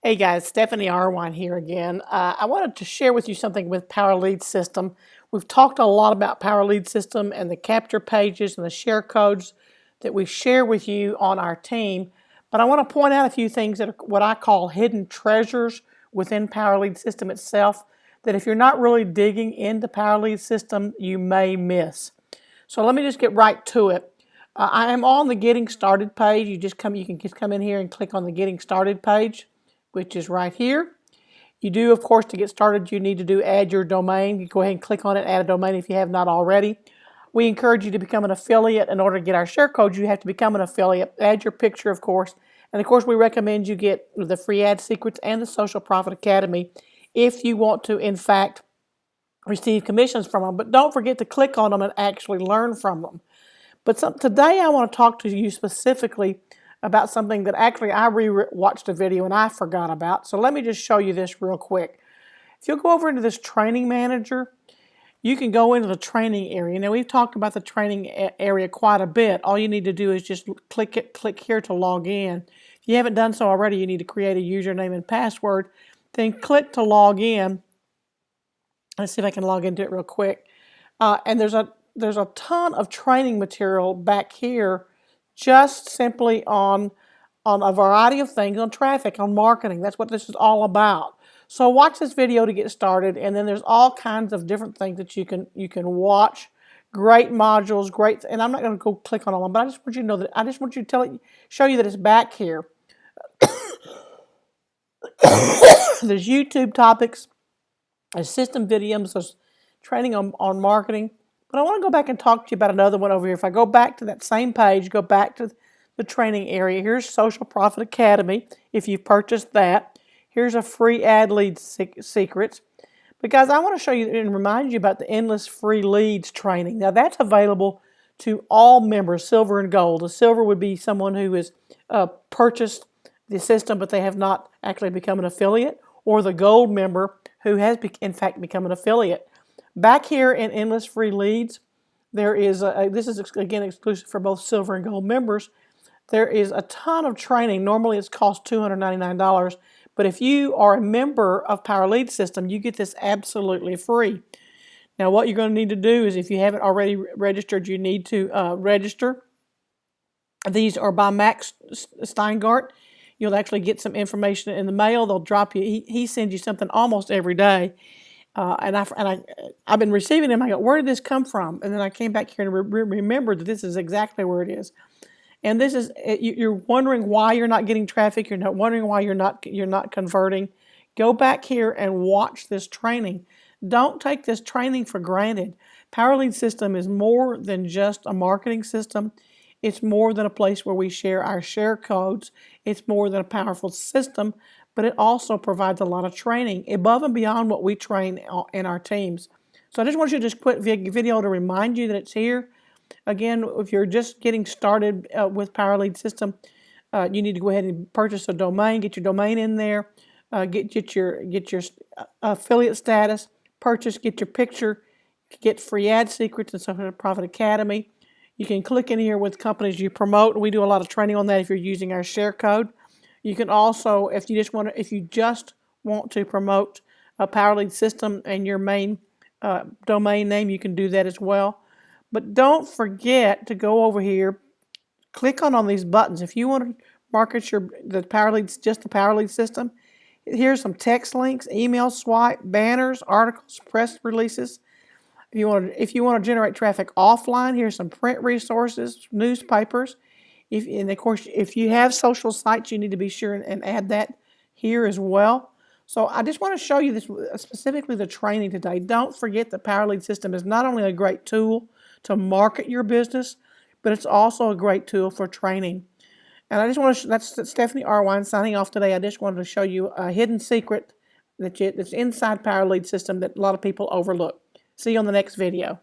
Hey guys, Stephanie Arwine here again. I wanted to share with you something with Power Lead System. We've talked a lot about Power Lead System and the capture pages and the share codes that we share with you on our team. But I want to point out a few things that are what I call hidden treasures within Power Lead System itself that if you're not really digging into Power Lead System, you may miss. So let me just get right to it. I am on the Getting Started page. You can just come in here and click on the Getting Started page, which is right here. You do, of course, to get started, you need to add your domain. You go ahead and click on it, add a domain if you have not already. We encourage you to become an affiliate. In order to get our share code, you have to become an affiliate. Add your picture, of course. And of course, we recommend you get the free ad secrets and the Social Profit Academy if you want to, in fact, receive commissions from them. But don't forget to click on them and actually learn from them. But today I want to talk to you specifically about something that actually I watched a video and I forgot about. So let me just show you this real quick. If you'll go over into this training manager, you can go into the training area. Now we've talked about the training area quite a bit. All you need to do is just click here to log in. If you haven't done so already, you need to create a username and password. Then click to log in. Let's see if I can log into it real quick. And there's a ton of training material back here just simply on a variety of things, on traffic, on marketing. That's what this is all about. So watch this video to get started, and then there's all kinds of different things that you can watch. Great modules, great, and I'm not going to go click on all of them, but I just want you to know that I just want you to show you that it's back here. There's YouTube topics, there's system videos, there's training on marketing. But I want to go back and talk to you about another one over here. If I go back to that same page, go back to the training area, here's Social Profit Academy. If you've purchased that, here's a free ad lead secrets. But guys, I want to show you and remind you about the Endless Free Leads training. Now that's available to all members, silver and gold. The silver would be someone who has purchased the system, but they have not actually become an affiliate, or the gold member who has in fact become an affiliate. Back here in Endless Free Leads, there is, this is again exclusive for both silver and gold members, there is a ton of training. Normally it's cost $299, but if you are a member of Power Lead System, you get this absolutely free. Now what you're going to need to do is, if you haven't already registered, you need to register. These are by Max Steingart. You'll actually get some information in the mail. They'll drop you, he sends you something almost every day. And I've been receiving them. I go, where did this come from? And then I came back here and remembered that this is exactly where it is. And this is, you're wondering why you're not getting traffic. You're not wondering why you're not converting. Go back here and watch this training. Don't take this training for granted. Power Lead System is more than just a marketing system. It's more than a place where we share our share codes. It's more than a powerful system, but it also provides a lot of training above and beyond what we train in our teams. So I just want you to just quit video to remind you that it's here. Again, if you're just getting started with Power Lead System, you need to go ahead and purchase a domain, get your domain in there, get your affiliate status, get your picture, get free ad secrets and Social Profit Academy. You can click in here with companies you promote. We do a lot of training on that if you're using our share code. You can also, if you just want to promote a Power Lead System and your main domain name, you can do that as well. But don't forget to go over here, click on these buttons. If you want to market the Power Lead System, here's some text links, email swipe, banners, articles, press releases. If you want to generate traffic offline, here's some print resources, newspapers. And of course, if you have social sites, you need to be sure and add that here as well. So I just want to show you this, specifically the training today. Don't forget the Power Lead System is not only a great tool to market your business, but it's also a great tool for training. And I just want to, that's Stephanie Arwine signing off today. I just wanted to show you a hidden secret that's inside Power Lead System that a lot of people overlook. See you on the next video.